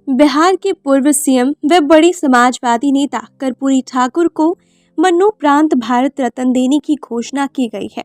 बिहार के पूर्व सीएम व बड़े समाजवादी नेता कर्पूरी ठाकुर को मरणोपरांत भारत रत्न देने की घोषणा की गई है।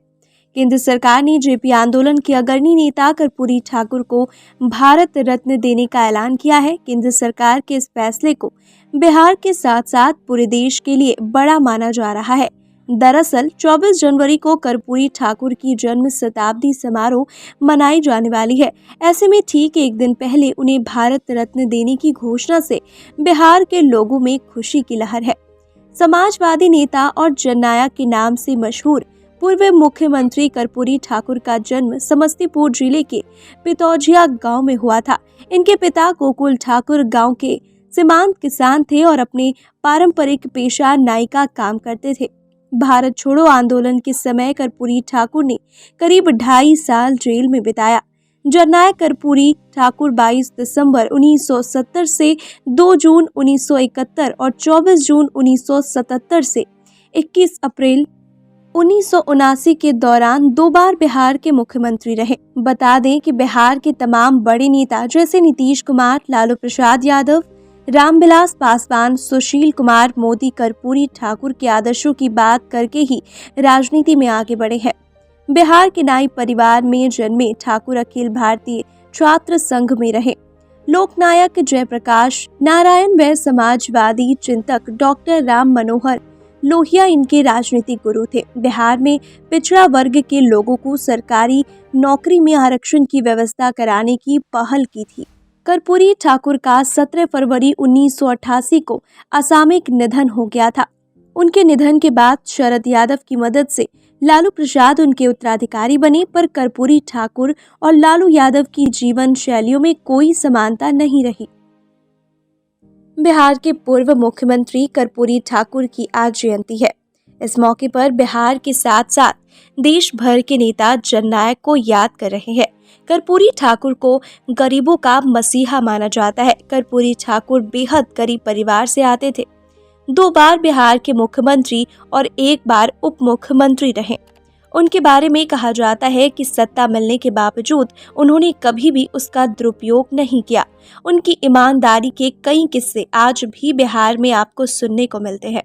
केंद्र सरकार ने जेपी आंदोलन के अग्रणी नेता कर्पूरी ठाकुर को भारत रत्न देने का ऐलान किया है। केंद्र सरकार के इस फैसले को बिहार के साथ साथ पूरे देश के लिए बड़ा माना जा रहा है। दरअसल 24 जनवरी को कर्पूरी ठाकुर की जन्म शताब्दी समारोह मनाई जाने वाली है। ऐसे में ठीक एक दिन पहले उन्हें भारत रत्न देने की घोषणा से बिहार के लोगों में खुशी की लहर है। समाजवादी नेता और जननायक के नाम से मशहूर पूर्व मुख्यमंत्री कर्पूरी ठाकुर का जन्म समस्तीपुर जिले के पितौजिया गांव में हुआ था। इनके पिता गोकुल ठाकुर गांव के सीमांत किसान थे और अपने पारंपरिक पेशा नाई का काम करते थे। भारत छोड़ो आंदोलन के समय कर्पूरी ठाकुर ने करीब 2.5 साल जेल में बिताया। जननायक कर्पूरी ठाकुर 22 दिसंबर 1970 से 2 जून 1971 और 24 जून 1977 से 21 अप्रैल 1979 के दौरान 2 बार बिहार के मुख्यमंत्री रहे। बता दें कि बिहार के तमाम बड़े नेता जैसे नीतीश कुमार, लालू प्रसाद यादव, रामविलास पासवान, सुशील कुमार मोदी कर्पूरी ठाकुर के आदर्शों की बात करके ही राजनीति में आगे बढ़े हैं। बिहार के नाई परिवार में जन्मे ठाकुर अखिल भारतीय छात्र संघ में रहे। लोकनायक जयप्रकाश नारायण व समाजवादी चिंतक डॉक्टर राम मनोहर लोहिया इनके राजनीतिक गुरु थे। बिहार में पिछड़ा वर्ग के लोगों को सरकारी नौकरी में आरक्षण की व्यवस्था कराने की पहल की थी। कर्पूरी ठाकुर का 17 फरवरी 1988 को असामयिक निधन हो गया था। उनके निधन के बाद शरद यादव की मदद से लालू प्रसाद उनके उत्तराधिकारी बने, पर कर्पूरी ठाकुर और लालू यादव की जीवन शैलियों में कोई समानता नहीं रही। बिहार के पूर्व मुख्यमंत्री कर्पूरी ठाकुर की आज जयंती है। इस मौके पर बिहार के साथ साथ देश भर के नेता जननायक को याद कर रहे हैं। कर्पूरी ठाकुर को गरीबों का मसीहा माना जाता है। कर्पूरी ठाकुर बेहद गरीब परिवार से आते थे। 2 बार बिहार के मुख्यमंत्री और 1 बार उप मुख्यमंत्री रहे। उनके बारे में कहा जाता है कि सत्ता मिलने के बावजूद उन्होंने कभी भी उसका दुरुपयोग नहीं किया। उनकी ईमानदारी के कई किस्से आज भी बिहार में आपको सुनने को मिलते हैं।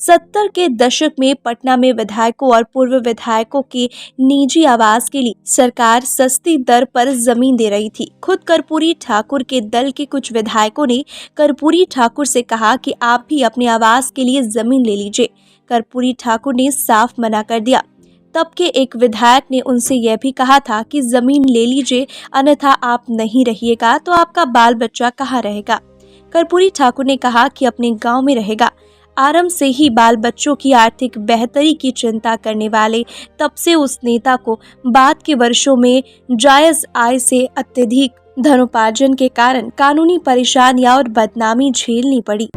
70 के दशक में पटना में विधायकों और पूर्व विधायकों के निजी आवास के लिए सरकार सस्ती दर पर जमीन दे रही थी। खुद कर्पूरी ठाकुर के दल के कुछ विधायकों ने कर्पूरी ठाकुर से कहा कि आप भी अपने आवास के लिए जमीन ले लीजिए। कर्पूरी ठाकुर ने साफ मना कर दिया। तब के एक विधायक ने उनसे यह भी कहा था कि जमीन ले लीजिए, अन्यथा आप नहीं रहिएगा तो आपका बाल बच्चा कहाँ रहेगा। कर्पूरी ठाकुर ने कहा कि अपने गाँव में रहेगा। आरंभ से ही बाल बच्चों की आर्थिक बेहतरी की चिंता करने वाले तब से उस नेता को बाद के वर्षों में जायज आय से अत्यधिक धनोपार्जन के कारण कानूनी परेशानियां और बदनामी झेलनी पड़ी।